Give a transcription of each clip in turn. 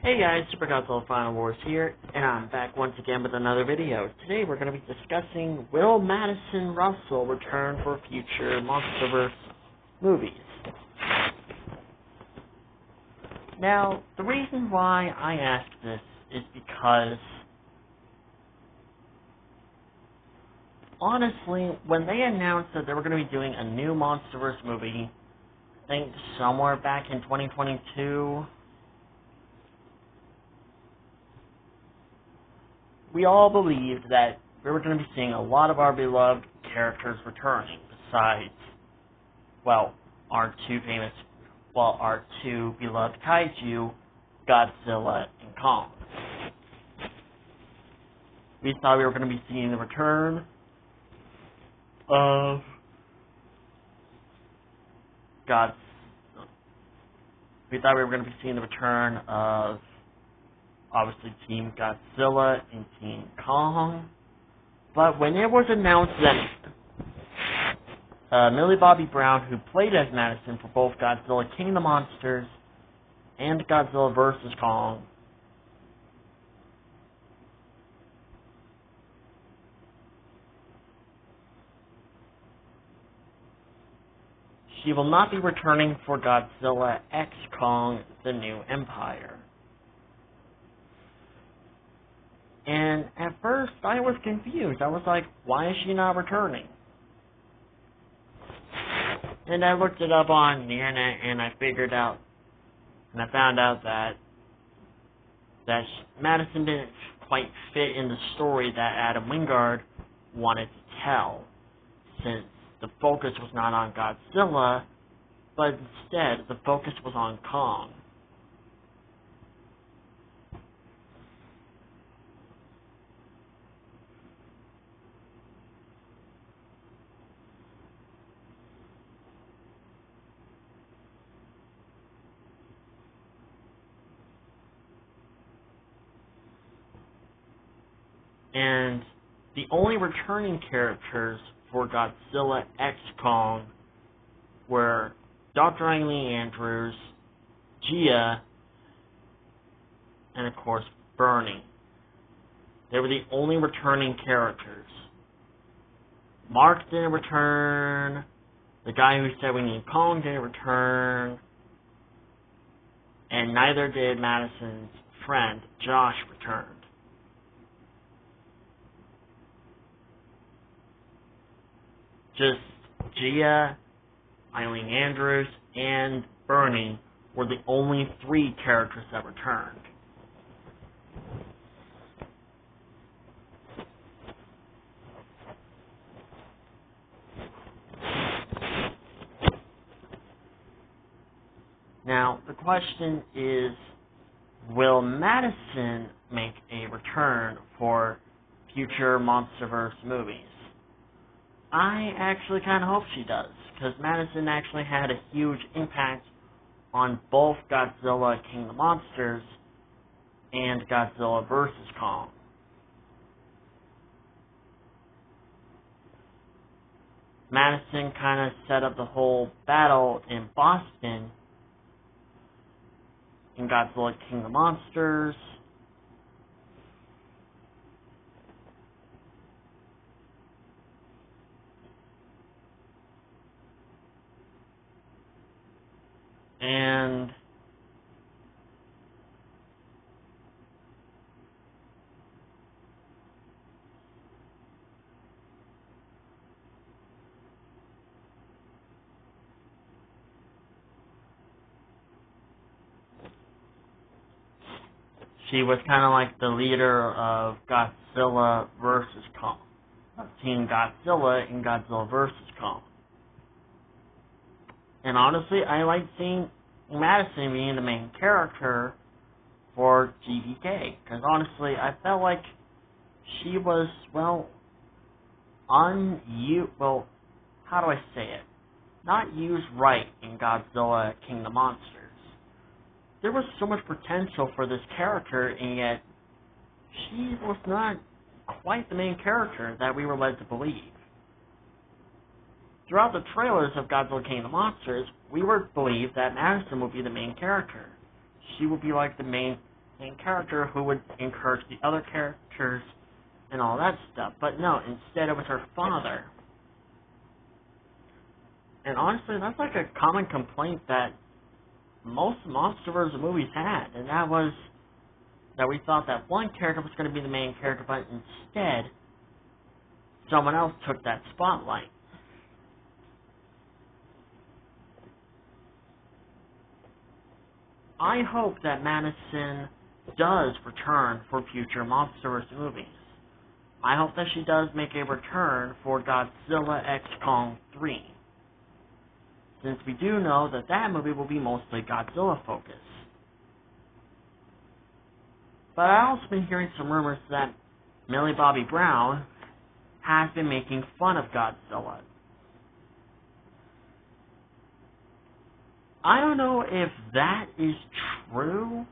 Hey guys, Super Godzilla Final Wars here, and I'm back once again with another video. Today we're going to be discussing, will Madison Russell return for future monsterverse movies? Now, the reason why I ask this is because, honestly, when they announced that they were going to be doing a new monsterverse movie, I think somewhere back in 2022, we all believed that we were going to be seeing a lot of our beloved characters returning, besides, our two beloved kaiju, Godzilla and Kong. We thought we were going to be seeing the return of obviously Team Godzilla and Team Kong. But when it was announced that Millie Bobby Brown, who played as Madison for both Godzilla King of the Monsters and Godzilla vs. Kong, she will not be returning for Godzilla X Kong: The New Empire. And at first, I was confused. I was like, why is she not returning? And I looked it up on the internet, and I found out that Madison didn't quite fit in the story that Adam Wingard wanted to tell, since the focus was not on Godzilla, but instead the focus was on Kong. And the only returning characters for Godzilla X Kong were Dr. Eileen Andrews, Gia, and of course Bernie. They were the only returning characters. Mark didn't return, the guy who said we need Kong didn't return, and neither did Madison's friend, Josh, returned. Just Gia, Eileen Andrews, and Bernie were the only three characters that returned. Now, the question is, will Madison make a return for future MonsterVerse movies? I actually kind of hope she does, because Madison actually had a huge impact on both Godzilla King of the Monsters and Godzilla vs. Kong. Madison kind of set up the whole battle in Boston in Godzilla King of the Monsters. And she was kind of like the leader of Godzilla vs. Kong, of Team Godzilla in Godzilla vs. Kong. And honestly, I like seeing Madison being the main character for GVK, because honestly, I felt like she was, how do I say it? Not used right in Godzilla King of the Monsters. There was so much potential for this character, and yet she was not quite the main character that we were led to believe. Throughout the trailers of Godzilla King of the Monsters, we were believed that Madison would be the main character. She would be like the main main character who would encourage the other characters and all that stuff. But no, instead it was her father. And honestly, that's like a common complaint that most MonsterVerse movies had, and that was that we thought that one character was going to be the main character, but instead, someone else took that spotlight. I hope that Madison does return for future MonsterVerse movies. I hope that she does make a return for Godzilla X Kong 3, since we do know that that movie will be mostly Godzilla focused. But I've also been hearing some rumors that Millie Bobby Brown has been making fun of Godzilla. I don't know if that is true.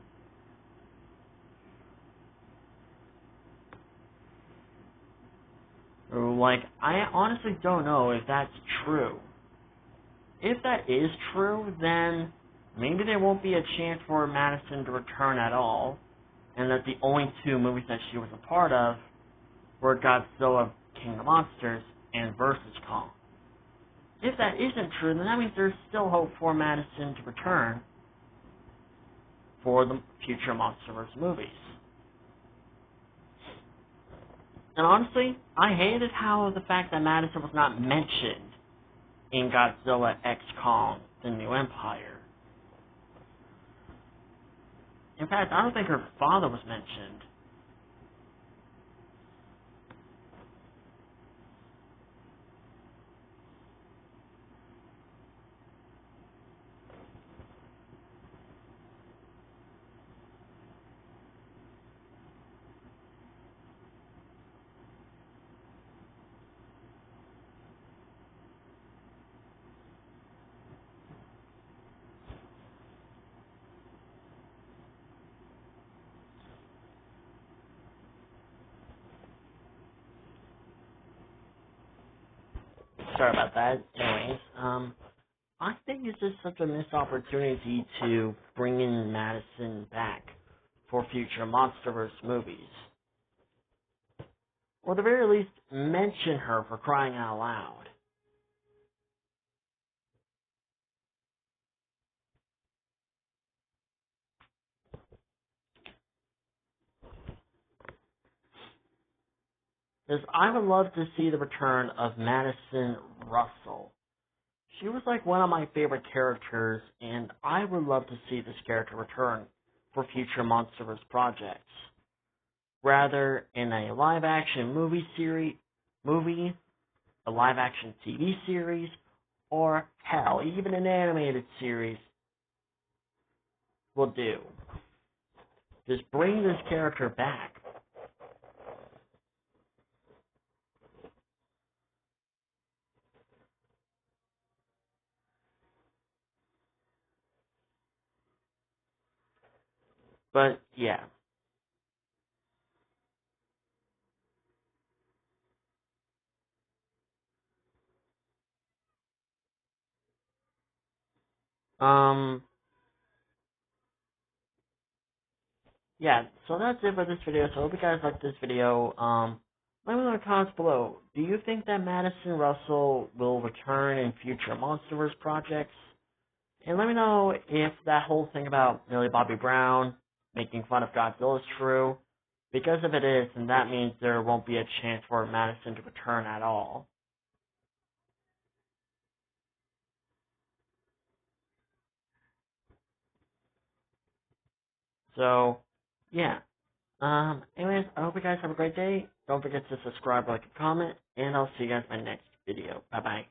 Like, I honestly don't know if that's true. If that is true, then maybe there won't be a chance for Madison to return at all, and that the only two movies that she was a part of were Godzilla King of Monsters and Versus Kong. If that isn't true, then that means there's still hope for Madison to return for the future MonsterVerse movies. And honestly, I hated how the fact that Madison was not mentioned in Godzilla X Kong, The New Empire. In fact, I don't think her father was mentioned. Sorry about that. Anyways, I think it's just such a missed opportunity to bring in Madison back for future MonsterVerse movies. Or at the very least, mention her for crying out loud. Because I would love to see the return of Madison Russell. She was like one of my favorite characters, and I would love to see this character return for future MonsterVerse projects. Rather in a live-action movie, a live-action TV series, or hell, even an animated series will do. Just bring this character back. But yeah. Yeah, so that's it for this video. So I hope you guys liked this video. Let me know in the comments below. Do you think that Madison Russell will return in future MonsterVerse projects? And let me know if that whole thing about Millie Bobby Brown making fun of Godzilla is true. Because if it is, then that means there won't be a chance for Madison to return at all. So, yeah. Anyways, I hope you guys have a great day. Don't forget to subscribe, like, and comment, and I'll see you guys in my next video. Bye-bye.